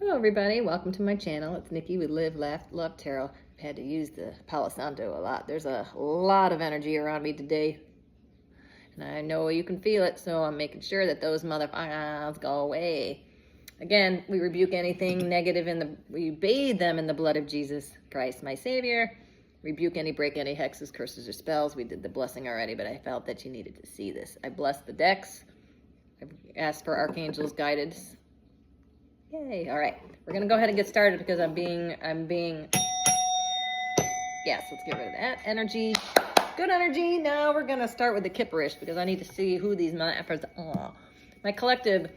Hello everybody, welcome to my channel. It's Nikki with Live, Laugh, Love Tarot. I've had to use the Palo Santo a lot. There's a lot of energy around me today. And I know you can feel it, so I'm making sure that those motherfuckers go away. Again, we rebuke anything negative we bathe them in the blood of Jesus Christ, my Savior. Rebuke break any hexes, curses, or spells. We did the blessing already, but I felt that you needed to see this. I blessed the decks. I've asked for Archangel's guidance. Yay. All right. We're going to go ahead and get started because I'm being, yes, let's get rid of that energy. Good energy. Now we're going to start with the kipperish because I need to see who these motherfuckers are. My collective,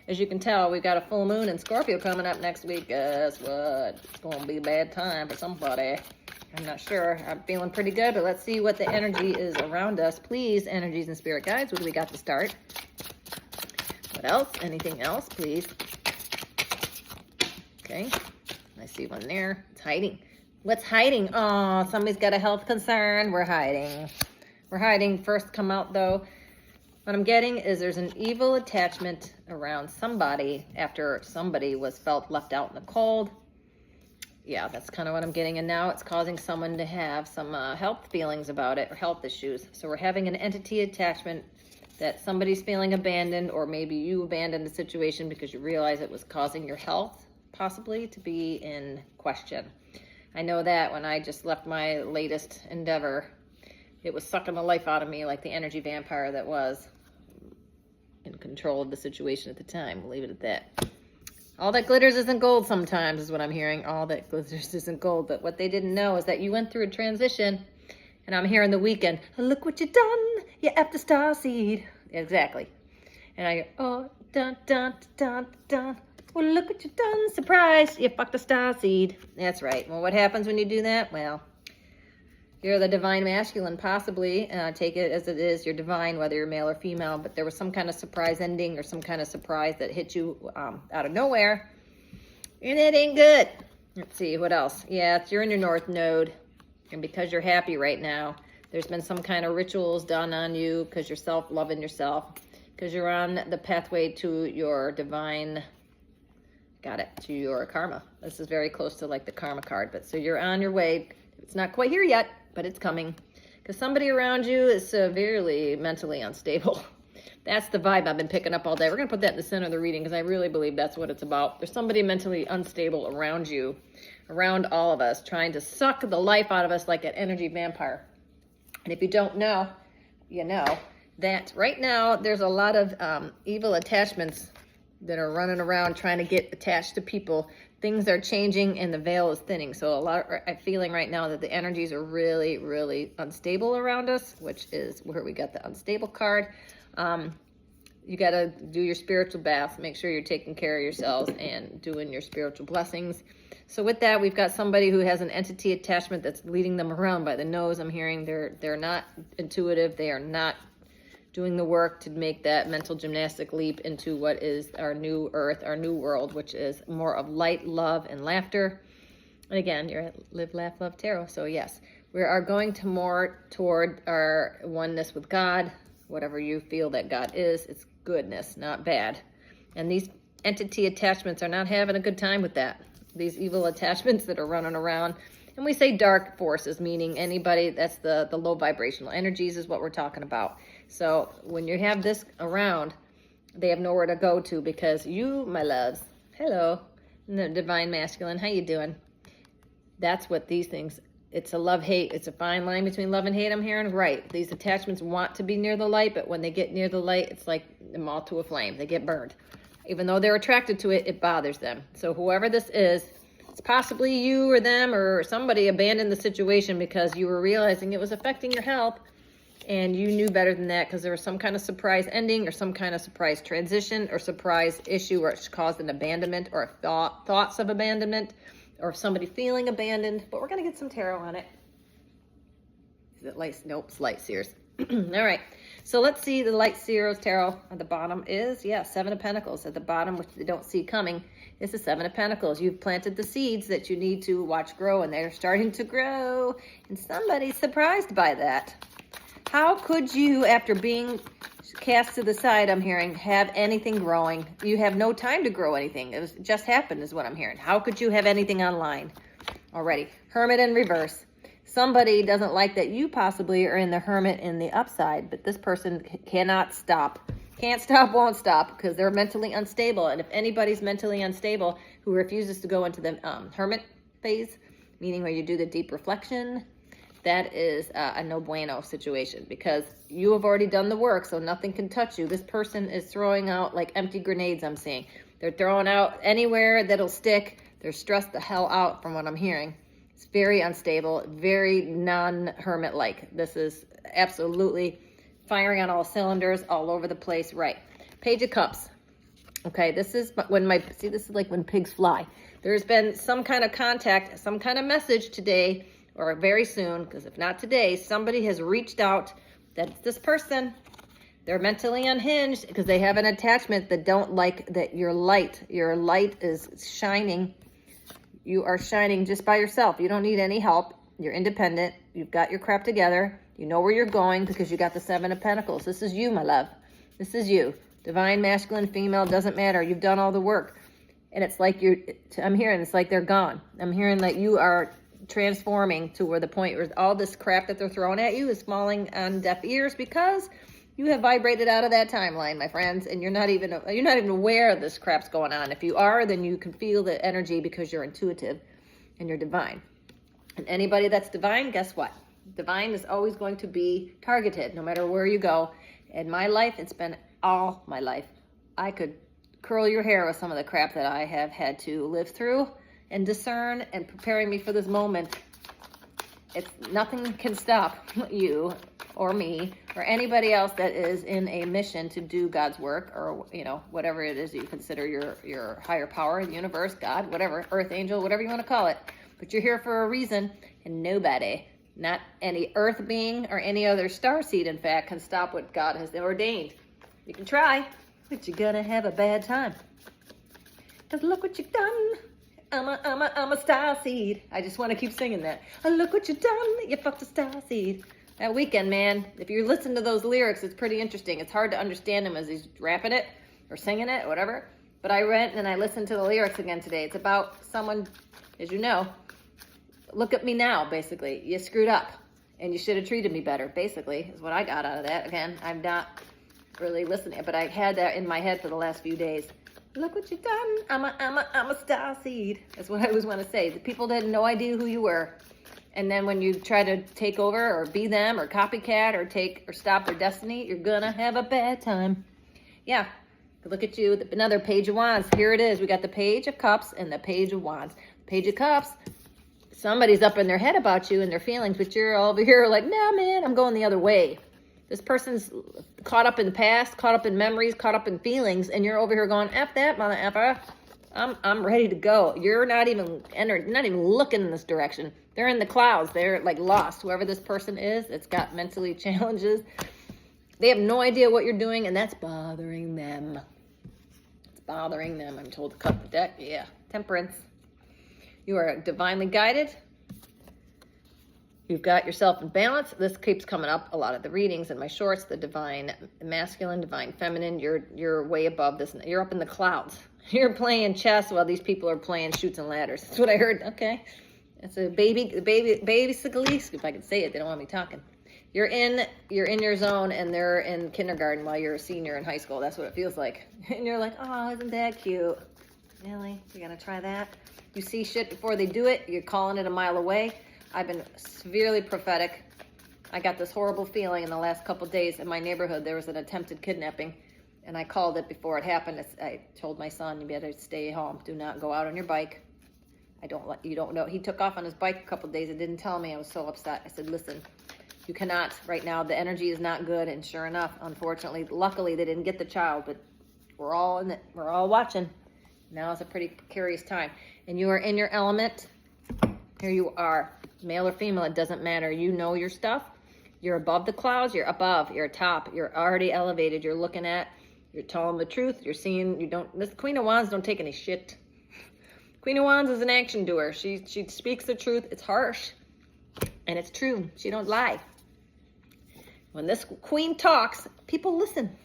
as you can tell, we've got a full moon in Scorpio coming up next week. Guess what? It's going to be a bad time for somebody. I'm not sure. I'm feeling pretty good, but let's see what the energy is around us. Please, energies and spirit guides, what do we got to start? What else? Anything else, please? Okay, I see one there. It's hiding. What's hiding? Oh, somebody's got a health concern. We're hiding. We're hiding. First come out, though. What I'm getting is there's an evil attachment around somebody after somebody was felt left out in the cold. Yeah, that's kind of what I'm getting. And now it's causing someone to have some health feelings about it or health issues. So we're having an entity attachment that somebody's feeling abandoned, or maybe you abandoned the situation because you realize it was causing your health possibly to be in question. I know that when I just left my latest endeavor, it was sucking the life out of me like the energy vampire that was in control of the situation at the time. We'll leave it at that. All that glitters isn't gold sometimes is what I'm hearing. All that glitters isn't gold. But what they didn't know is that you went through a transition, and I'm hearing the weekend, look what you done, you effed the star seed. Exactly. And I go, oh, dun, dun, dun, dun. Well, look what you've done. Surprise, you fucked a star seed. That's right. Well, what happens when you do that? Well, you're the divine masculine, possibly. Take it as it is. You're divine, whether you're male or female. But there was some kind of surprise ending or some kind of surprise that hit you out of nowhere. And it ain't good. Let's see, what else? Yeah, you're in your north node. And because you're happy right now, there's been some kind of rituals done on you because you're self-loving yourself. Because you're on the pathway to your divine... Got it, to your karma. This is very close to like the karma card, but so you're on your way. It's not quite here yet, but it's coming. Because somebody around you is severely mentally unstable. That's the vibe I've been picking up all day. We're going to put that in the center of the reading because I really believe that's what it's about. There's somebody mentally unstable around you, around all of us, trying to suck the life out of us like an energy vampire. And if you don't know, you know that right now there's a lot of evil attachments that are running around trying to get attached to people. Things are changing and the veil is thinning. So I'm feeling right now that the energies are really, really unstable around us, which is where we got the unstable card. You got to do your spiritual baths. Make sure you're taking care of yourselves and doing your spiritual blessings. So with that, we've got somebody who has an entity attachment that's leading them around by the nose. I'm hearing they're not intuitive. They are not doing the work to make that mental gymnastic leap into what is our new earth, our new world, which is more of light, love, and laughter. And again, you're at Live, Laugh, Love Tarot. So yes, we are going to more toward our oneness with God, whatever you feel that God is. It's goodness, not bad. And these entity attachments are not having a good time with that. These evil attachments that are running around. And we say dark forces, meaning anybody that's the low vibrational energies is what we're talking about. So when you have this around, they have nowhere to go to because you, my loves, hello, the divine masculine, how you doing? That's what these things, it's a love-hate. It's a fine line between love and hate, I'm hearing. Right. These attachments want to be near the light, but when they get near the light, it's like a moth to a flame. They get burned. Even though they're attracted to it, it bothers them. So whoever this is, it's possibly you or them or somebody abandoned the situation because you were realizing it was affecting your health and you knew better than that because there was some kind of surprise ending or some kind of surprise transition or surprise issue or it's caused an abandonment or thoughts of abandonment or somebody feeling abandoned. But we're going to get some tarot on it. Is it light? Nope, it's light seers. All right. So let's see the light seers tarot. At the bottom is, yeah, Seven of Pentacles. At the bottom, which they don't see coming, is the Seven of Pentacles. You've planted the seeds that you need to watch grow, and they're starting to grow. And somebody's surprised by that. How could you, after being cast to the side, I'm hearing, have anything growing. You have no time to grow anything. It just happened is what I'm hearing. How could you have anything online already? Hermit in reverse. Somebody doesn't like that you possibly are in the hermit in the upside, but this person cannot stop. Can't stop, won't stop, because they're mentally unstable. And if anybody's mentally unstable who refuses to go into the hermit phase, meaning where you do the deep reflection, that is a no bueno situation, because you have already done the work, so nothing can touch you. This person is throwing out like empty grenades, I'm seeing. They're throwing out anywhere that'll stick. They're stressed the hell out from what I'm hearing. It's very unstable, very non-hermit-like. This is absolutely firing on all cylinders, all over the place. Right. Page of Cups. Okay, this is when this is like when pigs fly. There's been some kind of contact, some kind of message today or very soon, because if not today, somebody has reached out that this person, they're mentally unhinged because they have an attachment that don't like that your light is shining. You are shining just by yourself. You don't need any help. You're independent. You've got your crap together. You know where you're going because you got the Seven of Pentacles. This is you, my love. This is you. Divine, masculine, female, doesn't matter. You've done all the work. And it's like I'm hearing it's like they're gone. I'm hearing that you are transforming to where the point where all this crap that they're throwing at you is falling on deaf ears because you have vibrated out of that timeline, my friends, and you're not even aware this crap's going on. If you are, then you can feel the energy because you're intuitive and you're divine. And anybody that's divine, guess what? Divine is always going to be targeted no matter where you go. In my life, it's been all my life. I could curl your hair with some of the crap that I have had to live through and discern and preparing me for this moment. It's nothing can stop you or me or anybody else that is in a mission to do God's work, or whatever it is you consider your higher power, the universe, God, whatever, earth angel, whatever you want to call it. But you're here for a reason, and nobody, not any earth being or any other star seed, in fact, can stop what God has ordained. You can try, but you're gonna have a bad time. Because look what you've done. I'm a star seed. I just want to keep singing that. Oh, look what you done. You fucked a star seed. That weekend, man, if you listen to those lyrics, it's pretty interesting. It's hard to understand them as he's rapping it or singing it, whatever. But I went and I listened to the lyrics again today. It's about someone, as you know, look at me now, basically. You screwed up and you should have treated me better, basically, is what I got out of that. Again, I'm not really listening, but I had that in my head for the last few days. Look what you've done. I'm a star seed. That's what I always want to say. The people had no idea who you were. And then when you try to take over or be them or copycat or stop their destiny, you're going to have a bad time. Yeah. Look at you. Another Page of Wands. Here it is. We got the Page of Cups and the Page of Wands. Page of Cups. Somebody's up in their head about you and their feelings, but you're all over here like, nah, man, I'm going the other way. This person's caught up in the past, caught up in memories, caught up in feelings, and you're over here going, F that, mother effer. I'm ready to go. You're not even looking in this direction. They're in the clouds. They're like lost. Whoever this person is, it's got mentally challenges. They have no idea what you're doing, and that's bothering them. It's bothering them. I'm told to cut the deck. Yeah. Temperance. You are divinely guided. You've got yourself in balance. This keeps coming up a lot of the readings in my shorts, the divine masculine, divine feminine. You're way above this. You're up in the clouds. You're playing chess while these people are playing chutes and ladders. That's what I heard. Okay. It's a basically, if I can say it, they don't want me talking. You're in your zone and they're in kindergarten while you're a senior in high school. That's what it feels like. And you're like, oh, isn't that cute? Really? You're going to try that? You see shit before they do it. You're calling it a mile away. I've been severely prophetic. I got this horrible feeling in the last couple days in my neighborhood. There was an attempted kidnapping, and I called it before it happened. I told my son, you better stay home. Do not go out on your bike. You don't know. He took off on his bike a couple days and didn't tell me. I was so upset. I said, listen, you cannot right now. The energy is not good. And sure enough, unfortunately, luckily they didn't get the child, but we're all in it. We're all watching. Now is a pretty precarious time. And you are in your element. Here you are. Male or female, it doesn't matter. You know your stuff. You're above the clouds. You're above. You're top. You're already elevated. You're looking at. You're telling the truth. You're seeing. You don't. This Queen of Wands don't take any shit. Queen of Wands is an action doer. She speaks the truth. It's harsh, and it's true. She don't lie. When this queen talks, people listen.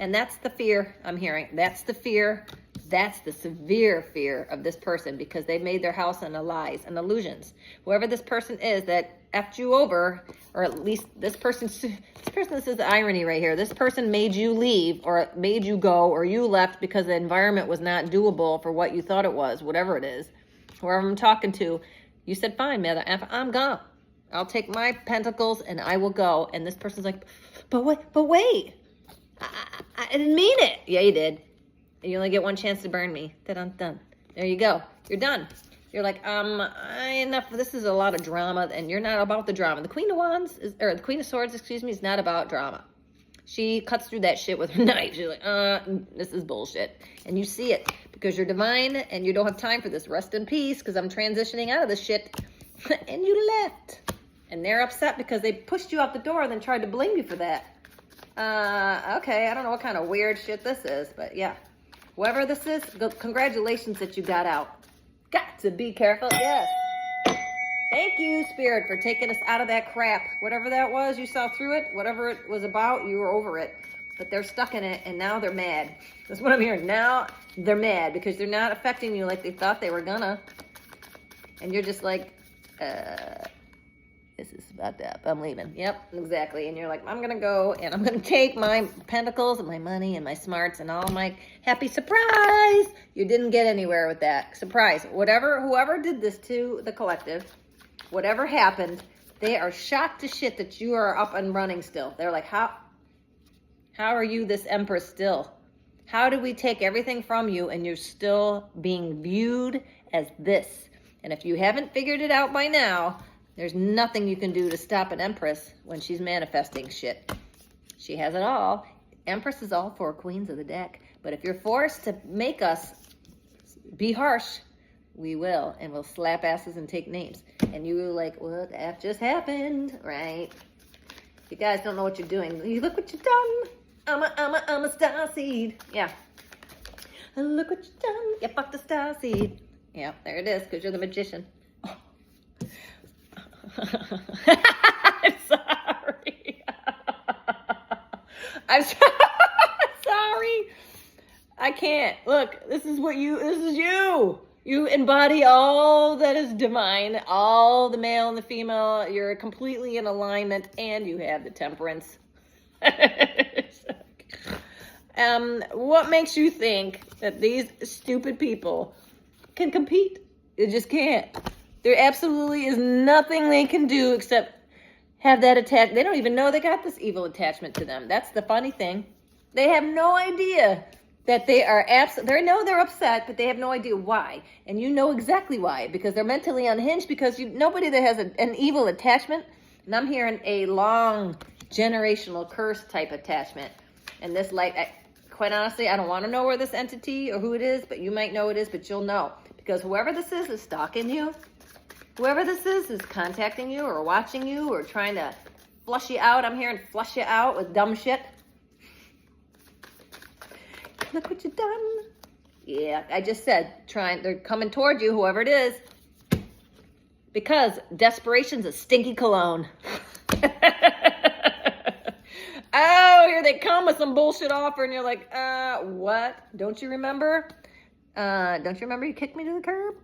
And that's the fear I'm hearing. That's the fear. That's the severe fear of this person, because they made their house on lies and illusions. Whoever this person is that effed you over, or at least this is the irony right here. This person made you leave, or made you go, or you left because the environment was not doable for what you thought it was, whatever it is. Whoever I'm talking to, you said, fine, mother F, I'm gone. I'll take my pentacles and I will go. And this person's like, but wait. I didn't mean it. Yeah, you did. You only get one chance to burn me. Dun-dun-dun. There you go. You're done. You're like, enough. This is a lot of drama, and you're not about the drama. The Queen of Wands, or the Queen of Swords, excuse me, is not about drama. She cuts through that shit with her knife. She's like, this is bullshit. And you see it, because you're divine, and you don't have time for this. Rest in peace, because I'm transitioning out of this shit. And you left. And they're upset because they pushed you out the door and then tried to blame you for that. Okay, I don't know what kind of weird shit this is, but yeah. Whoever this is, congratulations that you got out. Got to be careful, yes. Thank you, Spirit, for taking us out of that crap. Whatever that was, you saw through it. Whatever it was about, you were over it. But they're stuck in it, and now they're mad. That's what I'm hearing. Now they're mad because they're not affecting you like they thought they were gonna. And you're just like, this is about that. I'm leaving. Yep, exactly. And you're like, I'm going to go and I'm going to take my pentacles and my money and my smarts and all my happy surprise. You didn't get anywhere with that. Surprise. Whoever did this to the collective, whatever happened, they are shocked to shit that you are up and running still. They're like, how are you this Empress still? How do we take everything from you and you're still being viewed as this? And if you haven't figured it out by now, there's nothing you can do to stop an Empress when she's manifesting shit. She has it all. Empress is all four queens of the deck. But if you're forced to make us be harsh, we will. And we'll slap asses and take names. And you were like, what the F just happened? Right? You guys don't know what you're doing. You look what you've done. I'm a star seed. Yeah. Look what you've done. You fucked a star seed. Yeah, there it is, because you're the magician. I'm sorry. I'm sorry. I can't. Look, this is you. You embody all that is divine, all the male and the female. You're completely in alignment, and you have the temperance. What makes you think that these stupid people can compete? It just can't. There absolutely is nothing they can do except have that attachment. They don't even know they got this evil attachment to them. That's the funny thing. They have no idea that they are they know they're upset, but they have no idea why. And you know exactly why, because they're mentally unhinged, because nobody that has an evil attachment, and I'm hearing a long generational curse type attachment. And this quite honestly, I don't want to know where this entity or who it is, but you might know it is, but you'll know. Because whoever this is stalking you. Whoever this is contacting you or watching you or trying to flush you out. I'm hearing flush you out with dumb shit. Look what you've done. Yeah, I just said, they're coming toward you, whoever it is. Because desperation's a stinky cologne. Oh, here they come with some bullshit offer, and you're like, what? Don't you remember? Don't you remember you kicked me to the curb?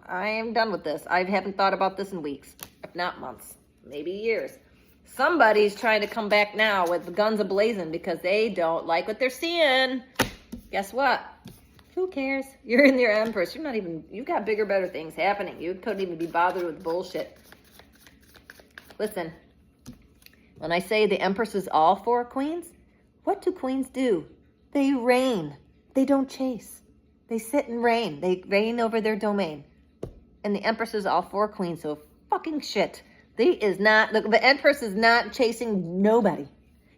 I am done with this. I haven't thought about this in weeks, if not months, maybe years. Somebody's trying to come back now with the guns a-blazing because they don't like what they're seeing. Guess what? Who cares? You're in your Empress. You got bigger, better things happening. You couldn't even be bothered with bullshit. Listen, when I say the Empress is all four queens, what do queens do? They reign. They don't chase. They sit and reign. They reign over their domain. And the Empress is all four queens, so fucking shit. The Empress is not chasing nobody.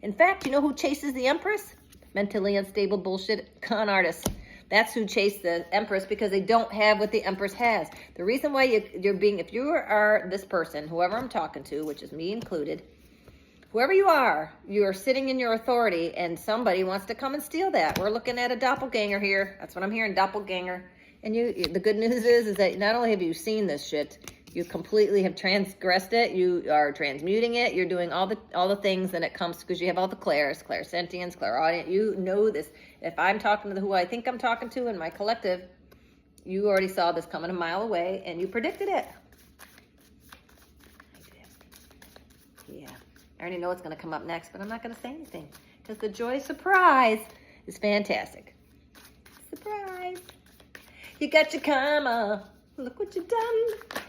In fact, you know who chases the Empress? Mentally unstable bullshit con artists. That's who chase the Empress, because they don't have what the Empress has. The reason why if you are this person, whoever I'm talking to, which is me included, whoever you are sitting in your authority, and somebody wants to come and steal that. We're looking at a doppelganger here. That's what I'm hearing, doppelganger. And the good news is that not only have you seen this shit, You completely have transgressed it. You are transmuting it. You're doing all the things that it comes, because you have all the clairsentience, clairaudient. You know this. If I'm talking to who I think I'm talking to in my collective, you already saw this coming a mile away, and you predicted it. Yeah. I already know what's going to come up next, but I'm not going to say anything, because the joy surprise is fantastic. Surprise. You got your karma. Look what you done.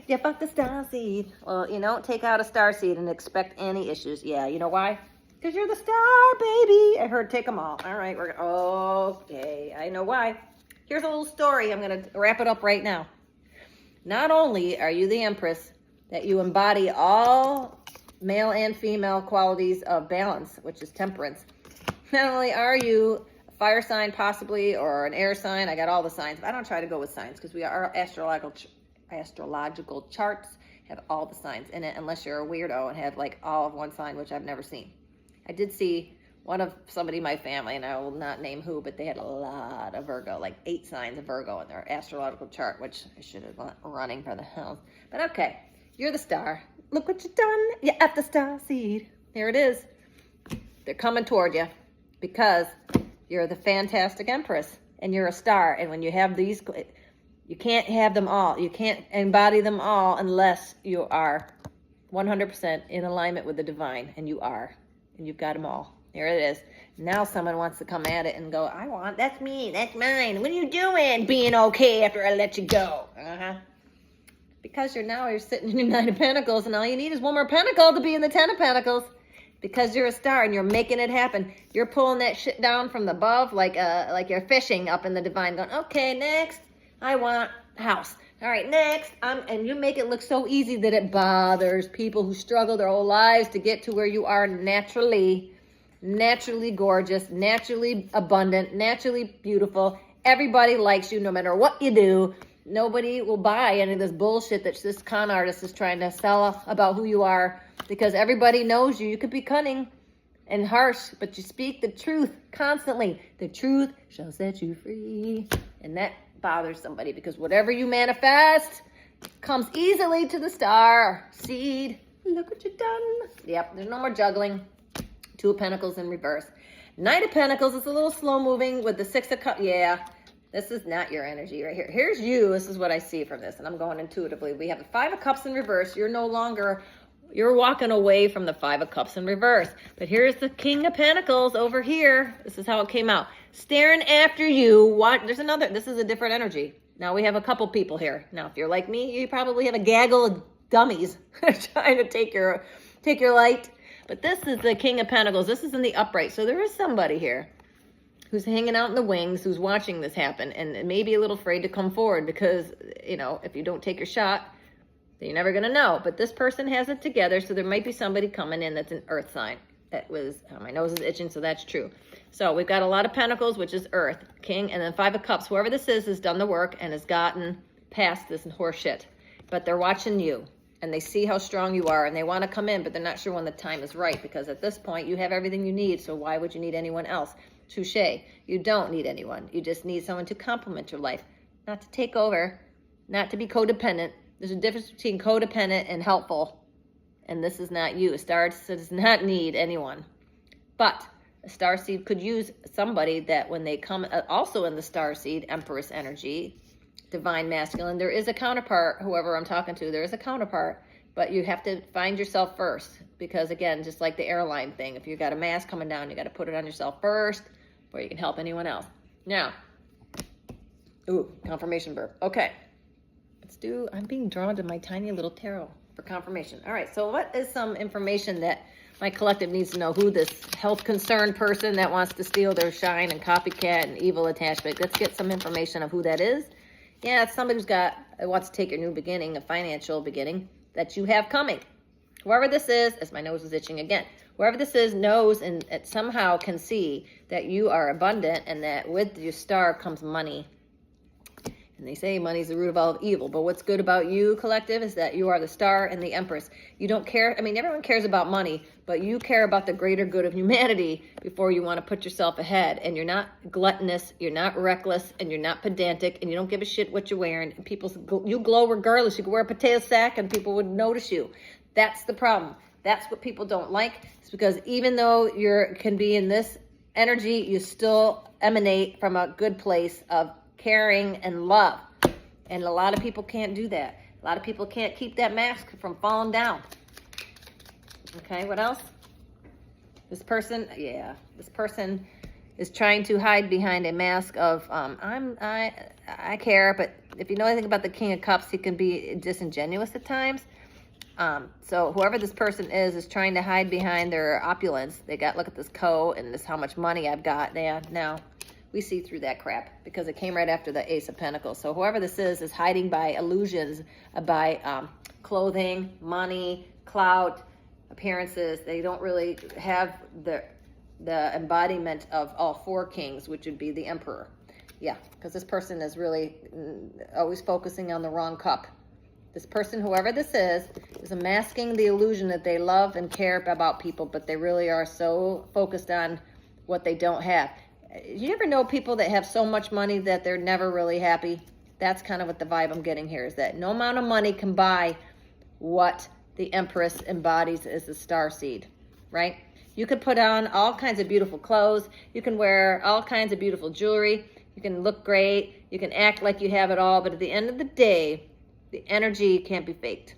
You fucked the star seed. Well, you don't take out a star seed and expect any issues. Yeah, you know why? Because you're the star, baby. I heard take them all. All right, okay. I know why. Here's a little story. I'm going to wrap it up right now. Not only are you the Empress, that you embody all male and female qualities of balance, which is temperance. Not only are you a fire sign possibly, or an air sign, I got all the signs. I don't try to go with signs, because our astrological charts have all the signs in it, unless you're a weirdo and have like all of one sign, which I've never seen. I did see one of somebody in my family, and I will not name who, but they had a lot of Virgo, like 8 signs of Virgo in their astrological chart, which I should have gone running for the hills. But okay, you're the star. Look what you've done. You at the star seed. There it is. They're coming toward you, because you're the fantastic Empress, and you're a star. And when you have these, you can't have them all. You can't embody them all unless you are 100% in alignment with the divine, and you are. And you've got them all. There it is. Now someone wants to come at it and go, that's me, that's mine. What are you doing being okay after I let you go? Because you're sitting in your 9 of Pentacles, and all you need is one more pentacle to be in the 10 of Pentacles. Because you're a star and you're making it happen. You're pulling that shit down from above like you're fishing up in the divine, going, okay, next, I want a house. All right, next. And you make it look so easy that it bothers people who struggle their whole lives to get to where you are naturally gorgeous, naturally abundant, naturally beautiful. Everybody likes you no matter what you do. Nobody will buy any of this bullshit that this con artist is trying to sell about who you are, because everybody knows you. You could be cunning and harsh, but you speak the truth constantly. The truth shall set you free. And that bothers somebody, because whatever you manifest comes easily to the star seed. Look what you've done. Yep, there's no more juggling. 2 of Pentacles in reverse. 9 of Pentacles is a little slow moving with the 6 of Cups. Yeah. This is not your energy right here. Here's you. This is what I see from this, and I'm going intuitively. We have the 5 of Cups in reverse. You're walking away from the 5 of Cups in reverse. But here's the King of Pentacles over here. This is how it came out. Staring after you. This is a different energy. Now we have a couple people here. Now, if you're like me, you probably have a gaggle of dummies trying to take your light. But this is the King of Pentacles. This is in the upright. So there is somebody here who's hanging out in the wings, who's watching this happen, and maybe a little afraid to come forward, because, if you don't take your shot, then you're never going to know. But this person has it together, so there might be somebody coming in that's an earth sign. My nose is itching, so that's true. So we've got a lot of Pentacles, which is earth, King, and then 5 of Cups. Whoever this is has done the work and has gotten past this horse shit. But they're watching you, and they see how strong you are, and they want to come in, but they're not sure when the time is right, because at this point, you have everything you need, so why would you need anyone else? Touche. You don't need anyone. You just need someone to complement your life, not to take over, not to be codependent. There's a difference between codependent and helpful, and this is not you. A star does not need anyone. But a star seed could use somebody that when they come, also in the star seed, Empress energy, divine masculine, there is a counterpart. Whoever I'm talking to, there is a counterpart, but you have to find yourself first, because again, just like the airline thing, if you got a mask coming down, you got to put it on yourself first before you can help anyone else. Now, confirmation verb. Okay, I'm being drawn to my tiny little tarot for confirmation. All right, so what is some information that my collective needs to know? Who this health concerned person that wants to steal their shine and copycat and evil attachment? Let's get some information of who that is. Yeah, it's somebody who wants to take your new beginning, a financial beginning that you have coming. Whoever this is, as my nose is itching again, whoever this is knows and it somehow can see that you are abundant, and that with your star comes money. And they say money's the root of all evil. But what's good about you, collective, is that you are the star and the empress. You don't care. I mean, everyone cares about money, but you care about the greater good of humanity before you want to put yourself ahead. And you're not gluttonous, you're not reckless, and you're not pedantic, and you don't give a shit what you're wearing. And you glow regardless. You could wear a potato sack and people would notice you. That's the problem. That's what people don't like. It's because even though you can be in this energy, you still emanate from a good place of caring and love. And a lot of people can't do that. A lot of people can't keep that mask from falling down. Okay, what else? This person is trying to hide behind a mask of I care, but if you know anything about the King of Cups, he can be disingenuous at times. So whoever this person is trying to hide behind their opulence. They got, look at this coat and this how much money I've got. Yeah, now we see through that crap because it came right after the Ace of Pentacles. So whoever this is hiding by illusions, by clothing, money, clout, appearances. They don't really have the embodiment of all four kings, which would be the Emperor. Yeah, because this person is really always focusing on the wrong cup. This person, whoever this is masking the illusion that they love and care about people, but they really are so focused on what they don't have. You ever know people that have so much money that they're never really happy? That's kind of what the vibe I'm getting here, is that no amount of money can buy what the Empress embodies as the star seed, right? You could put on all kinds of beautiful clothes. You can wear all kinds of beautiful jewelry. You can look great. You can act like you have it all. But at the end of the day, the energy can't be faked.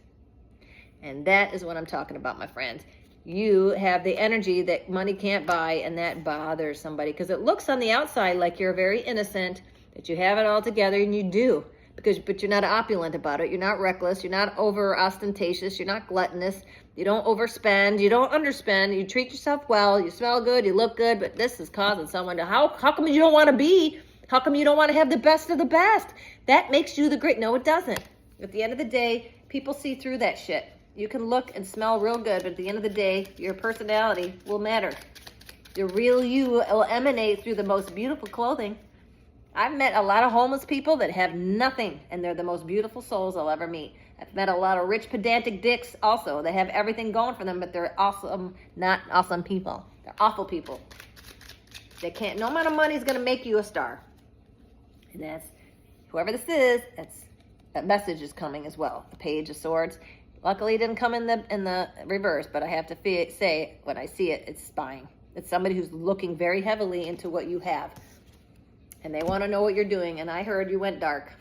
And that is what I'm talking about, my friends. You have the energy that money can't buy, and that bothers somebody because it looks on the outside like you're very innocent, that you have it all together, and you do. But you're not opulent about it. You're not reckless. You're not over ostentatious. You're not gluttonous. You don't overspend. You don't underspend. You treat yourself well. You smell good. You look good. But this is causing someone to, how come you don't want to be? How come you don't want to have the best of the best? That makes you the great. No, it doesn't. At the end of the day, people see through that shit. You can look and smell real good, but at the end of the day, your personality will matter. The real you will emanate through the most beautiful clothing. I've met a lot of homeless people that have nothing, and they're the most beautiful souls I'll ever meet. I've met a lot of rich, pedantic dicks also. They have everything going for them, but they're awesome, not awesome people. They're awful people. They can't, no amount of money is going to make you a star. And that's, whoever this is, that message is coming as well. The Page of Swords. Luckily, it didn't come in the reverse, but I have to say, when I see it, it's spying. It's somebody who's looking very heavily into what you have. And they want to know what you're doing. And I heard you went dark.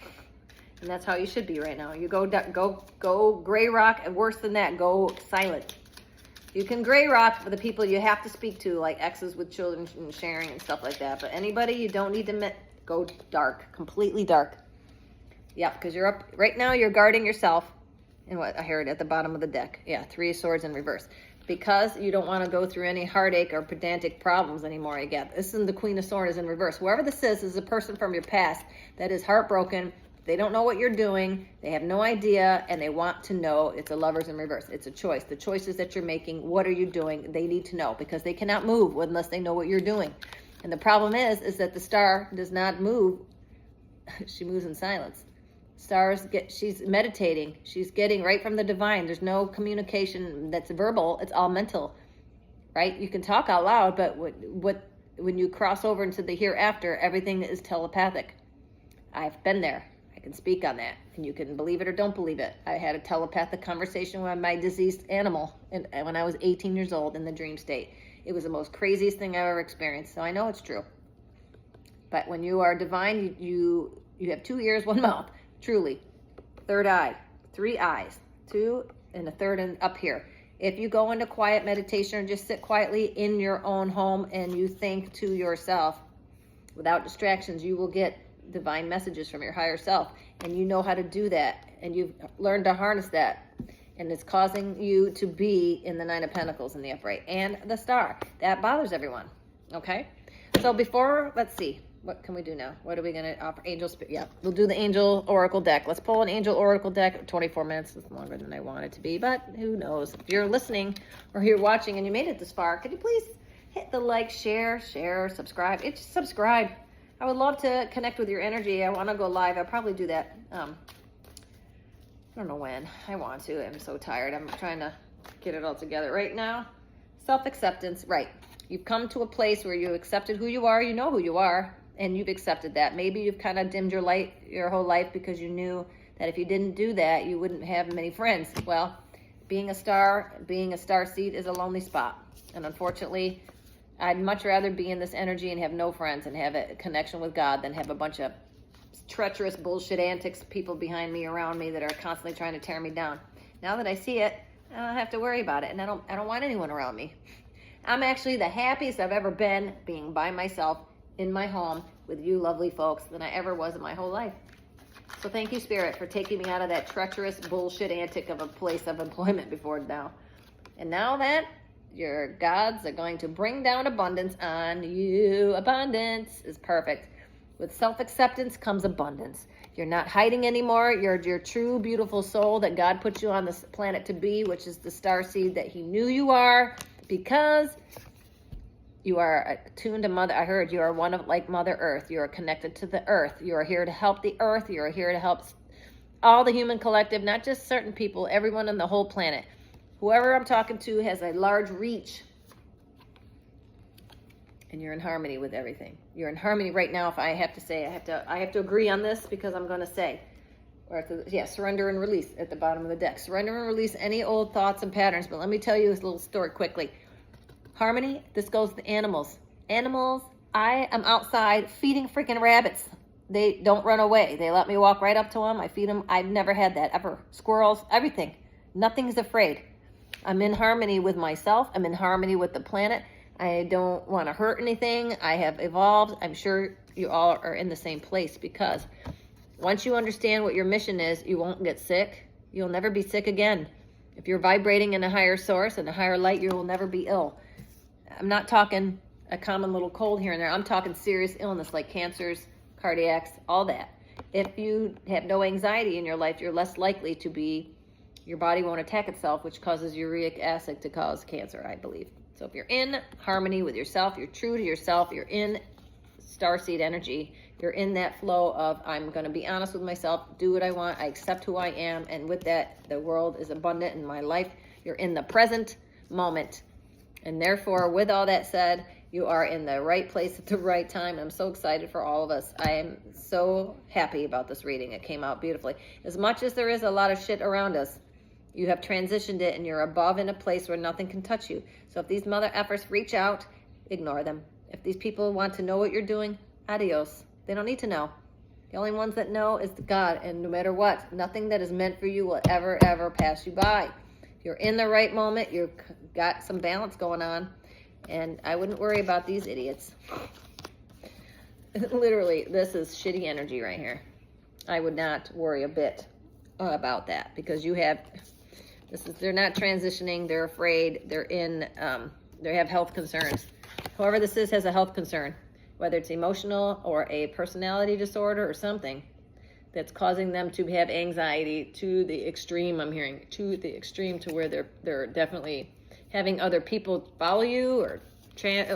And that's how you should be right now. You go gray rock, and worse than that, go silent. You can gray rock for the people you have to speak to, like exes with children and sharing and stuff like that. But anybody you don't need to go dark, completely dark. Yeah, because you're up, right now you're guarding yourself. And what I heard at the bottom of the deck. Yeah, 3 of Swords in reverse. Because you don't want to go through any heartache or pedantic problems anymore again. This is the Queen of Swords in reverse. Whoever this is a person from your past that is heartbroken. They don't know what you're doing. They have no idea, and they want to know. It's a Lovers in reverse. It's a choice. The choices that you're making, what are you doing? They need to know because they cannot move unless they know what you're doing. And the problem is that the star does not move. She moves in silence. She's meditating. She's getting right from the divine. There's no communication that's verbal. It's all mental, right? You can talk out loud, but when you cross over into the hereafter, everything is telepathic. I've been there. I can speak on that, and you can believe it or don't believe it. I had a telepathic conversation with my deceased animal when I was 18 years old in the dream state. It was the most craziest thing I've ever experienced, so I know it's true. But when you are divine, you have 2 ears, 1 mouth. Truly. 3rd eye, 3 eyes, 2 and a 3rd and up here. If you go into quiet meditation or just sit quietly in your own home and you think to yourself without distractions, you will get divine messages from your higher self. And you know how to do that. And you've learned to harness that. And it's causing you to be in the 9 of Pentacles in the upright and the star. That bothers everyone. Okay? So let's see. What can we do now? What are we going to offer? Angel Spirit. Yeah, we'll do the Angel Oracle deck. Let's pull an Angel Oracle deck. 24 minutes is longer than I want it to be, but who knows? If you're listening or you're watching and you made it this far, could you please hit the like, share, subscribe? Just subscribe. I would love to connect with your energy. I want to go live. I'll probably do that. I don't know when. I want to. I'm so tired. I'm trying to get it all together right now. Self-acceptance, right. You've come to a place where you accepted who you are. You know who you are, and you've accepted that. Maybe you've kind of dimmed your light your whole life because you knew that if you didn't do that, you wouldn't have many friends. Well, being a star seed is a lonely spot. And unfortunately, I'd much rather be in this energy and have no friends and have a connection with God than have a bunch of treacherous bullshit antics, people behind me, around me that are constantly trying to tear me down. Now that I see it, I don't have to worry about it, and I don't want anyone around me. I'm actually the happiest I've ever been being by myself in my home with you lovely folks than I ever was in my whole life. So thank you, Spirit, for taking me out of that treacherous bullshit antic of a place of employment before now. And now that your gods are going to bring down abundance on you. Abundance is perfect. With self-acceptance comes abundance. You're not hiding anymore. You're your true, beautiful soul that God put you on this planet to be, which is the star seed that he knew you are, because you are attuned to Mother. I heard you are one of like Mother Earth. You are connected to the earth. You are here to help the earth. You are here to help all the human collective, not just certain people, everyone on the whole planet. Whoever I'm talking to has a large reach, and you're in harmony with everything. You're in harmony right now. If I have to say, I have to agree on this because I'm going to say, surrender and release at the bottom of the deck. Surrender and release any old thoughts and patterns. But let me tell you this little story quickly. Harmony. This goes to animals. Animals. I am outside feeding freaking rabbits. They don't run away. They let me walk right up to them. I feed them. I've never had that ever. Squirrels. Everything. Nothing's afraid. I'm in harmony with myself. I'm in harmony with the planet. I don't want to hurt anything. I have evolved. I'm sure you all are in the same place, because once you understand what your mission is, you won't get sick. You'll never be sick again. If you're vibrating in a higher source and a higher light, you will never be ill. I'm not talking a common little cold here and there. I'm talking serious illness like cancers, cardiacs, all that. If you have no anxiety in your life, you're less likely to be, your body won't attack itself, which causes uric acid to cause cancer, I believe. So if you're in harmony with yourself, you're true to yourself, you're in starseed energy, you're in that flow of, I'm going to be honest with myself, do what I want, I accept who I am, and with that, the world is abundant in my life. You're in the present moment. And therefore, with all that said, you are in the right place at the right time. I'm so excited for all of us. I am so happy about this reading. It came out beautifully. As much as there is a lot of shit around us, you have transitioned it, and you're above in a place where nothing can touch you. So if these mother effers reach out, ignore them. If these people want to know what you're doing, adios. They don't need to know. The only ones that know is God. And no matter what, nothing that is meant for you will ever, ever pass you by. If you're in the right moment, you've got some balance going on. And I wouldn't worry about these idiots. Literally, this is shitty energy right here. I would not worry a bit about that, because you have... they're not transitioning, they're afraid, they have health concerns. Whoever this is has a health concern, whether it's emotional or a personality disorder or something that's causing them to have anxiety to the extreme. I'm hearing to the extreme, to where they're definitely having other people follow you, or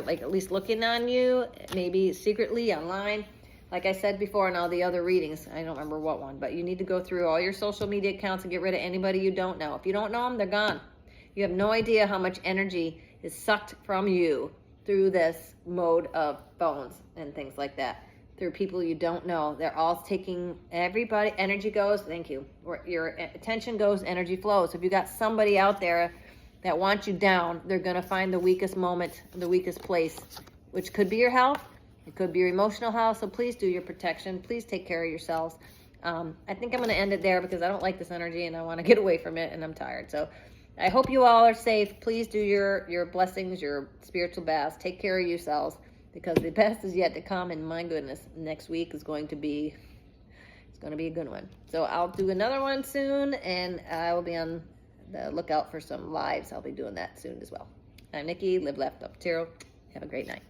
like at least looking on you, maybe secretly online. Like I said before in all the other readings, I don't remember what one, but you need to go through all your social media accounts and get rid of anybody you don't know. If you don't know them, they're gone. You have no idea how much energy is sucked from you through this mode of phones and things like that. Through people you don't know. They're all taking, everybody, energy goes, thank you. Where your attention goes, energy flows. If you got somebody out there that wants you down, they're going to find the weakest moment, the weakest place, which could be your health. It could be your emotional health, so please do your protection. Please take care of yourselves. I think I'm going to end it there, because I don't like this energy and I want to get away from it, and I'm tired. So I hope you all are safe. Please do your blessings, your spiritual baths. Take care of yourselves, because the best is yet to come, and my goodness, next week is going to be, it's going to be a good one. So I'll do another one soon, and I will be on the lookout for some lives. I'll be doing that soon as well. I'm Nikki, Live Left Up Tarot. Have a great night.